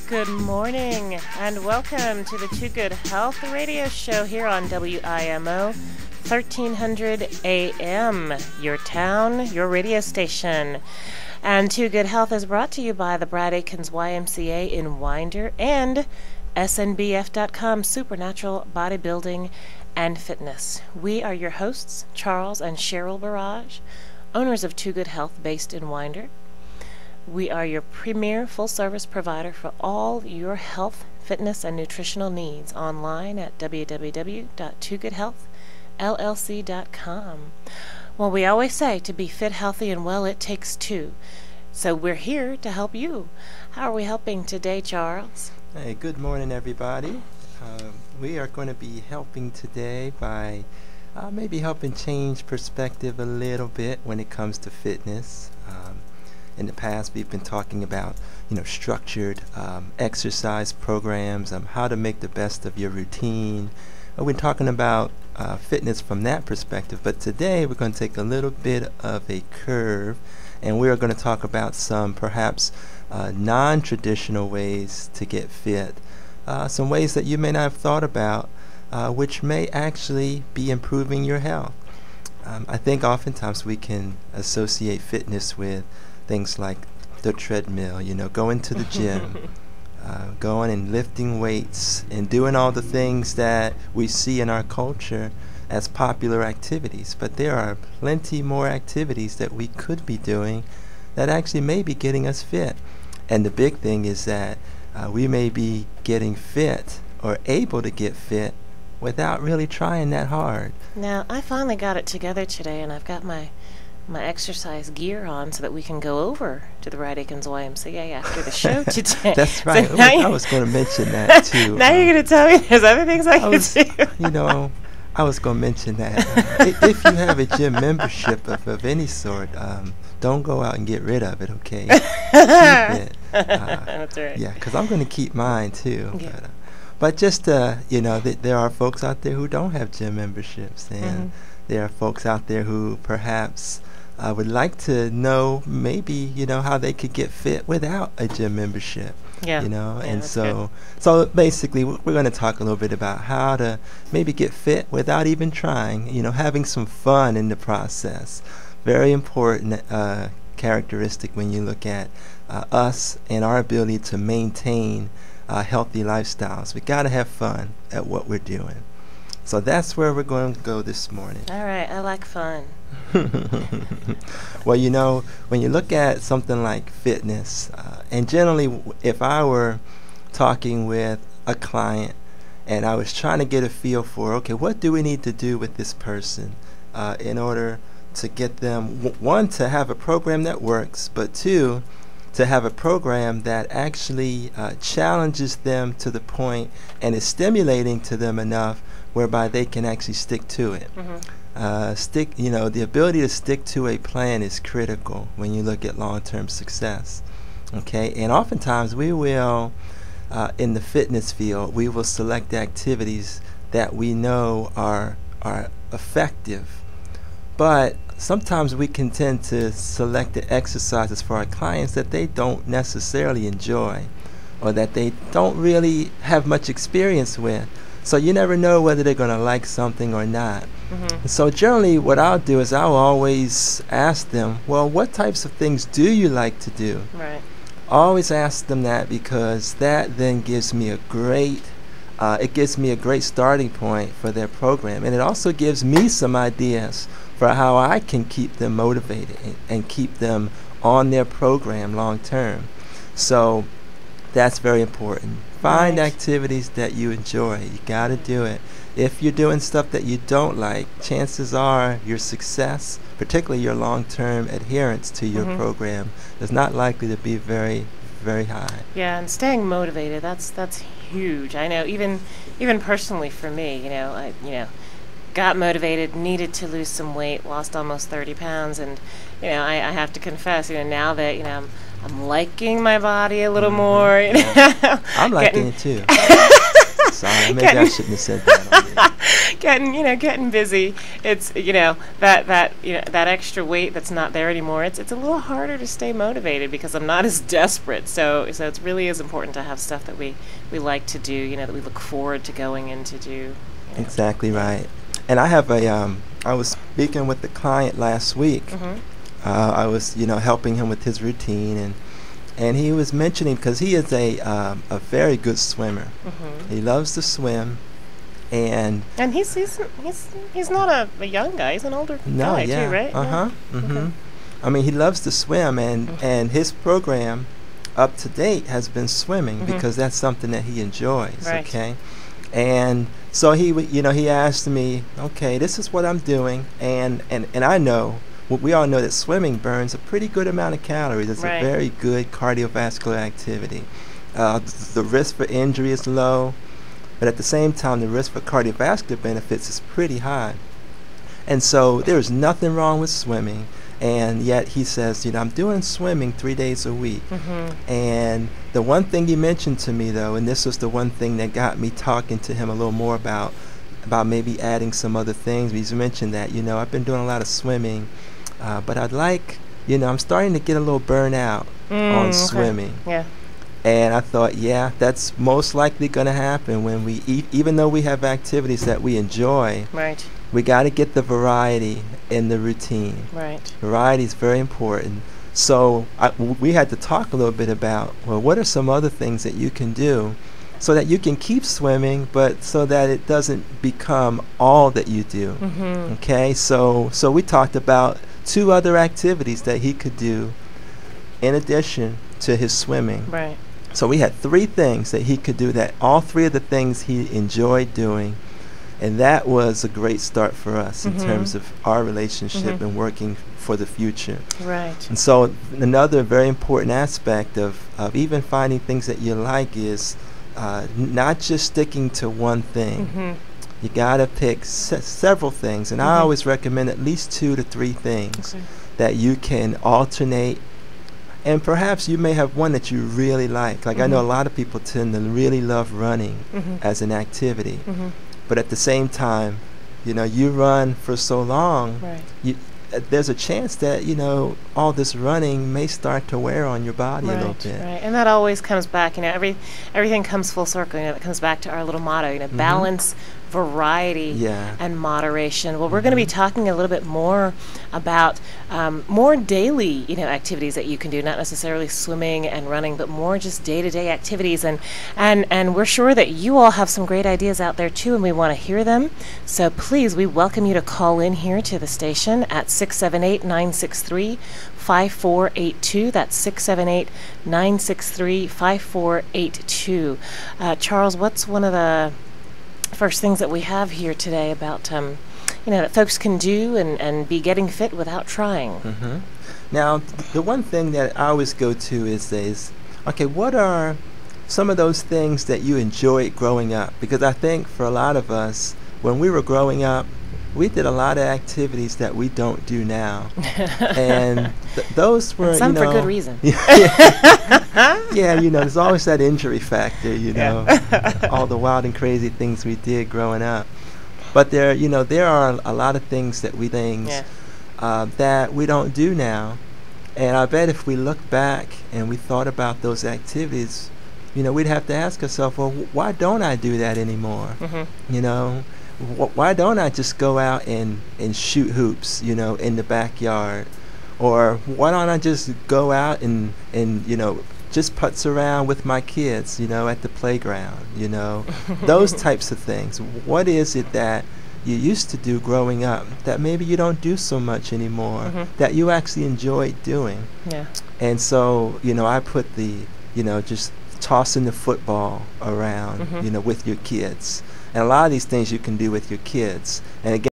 Good morning and welcome to the Too Good Health radio show here on WIMO 1300 AM, your town, your radio station. And Too Good Health is brought to you by the Brad Aikens YMCA in Winder and SNBF.com, Supernatural Bodybuilding and Fitness. We are your hosts, Charles and Cheryl Barrage, owners of Too Good Health based in Winder. We are your premier full-service provider for all your health, fitness, and nutritional needs online at www.toogoodhealthllc.com. Well, we always say to be fit, healthy, and well, it takes two. So we're here to help you. How are we helping today, Charles? Hey, good morning, everybody. We are going to be helping today by maybe helping change perspective a little bit when it comes to fitness. In the past, we've been talking about, structured exercise programs, how to make the best of your routine. We're talking about fitness from that perspective, but today we're going to take a little bit of a curve, and we're going to talk about some perhaps non-traditional ways to get fit, some ways that you may not have thought about, which may actually be improving your health. I think oftentimes we can associate fitness with things like the treadmill, going to the gym, going and lifting weights and doing all the things that we see in our culture as popular activities. But there are plenty more activities that we could be doing that actually may be getting us fit. And the big thing is that we may be getting fit or able to get fit without really trying that hard. Now, I finally got it together today, and I've got my exercise gear on so that we can go over to the Brad Aikens YMCA after the show today. That's right. So I was going to mention that too. Now you're going to tell me there's other things I can do. I was going to mention that if you have a gym membership of any sort, don't go out and get rid of it, okay? Keep it. That's right. Yeah, because I'm going to keep mine too. Yeah. But just, there are folks out there who don't have gym memberships, and there are folks out there who perhaps would like to know maybe, how they could get fit without a gym membership. Yeah. And so basically we're going to talk a little bit about how to maybe get fit without even trying, having some fun in the process. Very important characteristic when you look at us and our ability to maintain healthy lifestyles. We got to have fun at what we're doing. So that's where we're going to go this morning. All right, I like fun. Well, when you look at something like fitness, and generally if I were talking with a client and I was trying to get a feel for, okay, what do we need to do with this person in order to get them, one, to have a program that works, but two, to have a program that actually challenges them to the point and is stimulating to them enough whereby they can actually stick to it. The ability to stick to a plan is critical when you look at long-term success. Okay, and oftentimes we will, in the fitness field, we will select activities that we know are effective, but sometimes we can tend to select the exercises for our clients that they don't necessarily enjoy or that they don't really have much experience with. So you never know whether they're going to like something or not. So generally what I'll do is I'll always ask them, well, what types of things do you like to do? Right. Always ask them that, because that then gives me a great starting point for their program. And it also gives me some ideas for how I can keep them motivated and keep them on their program long term. So that's very important. Find activities that you enjoy. You got to do it. If you're doing stuff that you don't like, chances are your success, particularly your long-term adherence to your program, is not likely to be very, very high. Yeah, and staying motivated, that's huge. I know even personally for me, I got motivated, needed to lose some weight, lost almost 30 pounds, and I have to confess, now that I'm liking my body a little more. I'm liking it too. Sorry, maybe I shouldn't have said that. getting busy. It's that extra weight that's not there anymore. It's a little harder to stay motivated because I'm not as desperate. So it really is important to have stuff that we like to do. That we look forward to going in to do. Exactly right. And I have I was speaking with the client last week. Mm-hmm. I was helping him with his routine, and he was mentioning, because he is a very good swimmer. Mm-hmm. He loves to swim. And he's not a young guy. He's an older guy too, right? Mm-hmm. Okay. I mean, he loves to swim, and his program up to date has been swimming, mm-hmm. because that's something that he enjoys. Right. Okay, and so he asked me, okay, this is what I'm doing, and I know. Well, we all know that swimming burns a pretty good amount of calories. It's right. a very good cardiovascular activity. The risk for injury is low. But at the same time, the risk for cardiovascular benefits is pretty high. And so there is nothing wrong with swimming. And yet he says, I'm doing swimming 3 days a week. Mm-hmm. And the one thing he mentioned to me, though, and this was the one thing that got me talking to him a little more about maybe adding some other things. He's mentioned that, I've been doing a lot of swimming, but I'd like, I'm starting to get a little burnout on swimming. Yeah. And I thought, yeah, that's most likely going to happen when we eat. Even though we have activities that we enjoy, right. we got to get the variety in the routine. Right. Variety is very important. So we had to talk a little bit about, well, what are some other things that you can do so that you can keep swimming, but so that it doesn't become all that you do. Mm-hmm. Okay, so we talked about 2 other activities that he could do in addition to his swimming. Right. So we had 3 things that he could do, that all 3 of the things he enjoyed doing, and that was a great start for us mm-hmm. in terms of our relationship mm-hmm. and working for the future. Right. And so another very important aspect of even finding things that you like is not just sticking to one thing. Mm-hmm. You got to pick several things, and mm-hmm. I always recommend at least 2 to 3 things that you can alternate. And perhaps you may have one that you really like. Like, mm-hmm. I know a lot of people tend to really love running mm-hmm. as an activity. Mm-hmm. But at the same time, you run for so long, right. There's a chance that, all this running may start to wear on your body a little bit. Right, and that always comes back, everything comes full circle. It comes back to our little motto, mm-hmm. balance, variety, and moderation. Well, we're going to be talking a little bit more about more daily, activities that you can do, not necessarily swimming and running, but more just day-to-day activities. And we're sure that you all have some great ideas out there too, and we want to hear them. So please, we welcome you to call in here to the station at 678-963-5482. That's 678-963-5482. Charles, what's one of the first things that we have here today about that folks can do and be getting fit without trying? Mm-hmm. Now, the one thing that I always go to is okay, what are some of those things that you enjoyed growing up? Because I think for a lot of us, when we were growing up, we did a lot of activities that we don't do now, and those were, and some for good reason. Yeah, there's always that injury factor, all the wild and crazy things we did growing up. But there are a lot of things that we that we don't do now, and I bet if we look back and we thought about those activities, we'd have to ask ourselves, well, why don't I do that anymore? Mm-hmm. Why don't I just go out and shoot hoops, in the backyard? Or why don't I just go out and just putz around with my kids, at the playground, those types of things. What is it that you used to do growing up that maybe you don't do so much anymore, mm-hmm. that you actually enjoyed doing? Yeah. And so, I put just tossing the football around, mm-hmm. With your kids. And a lot of these things you can do with your kids. And again,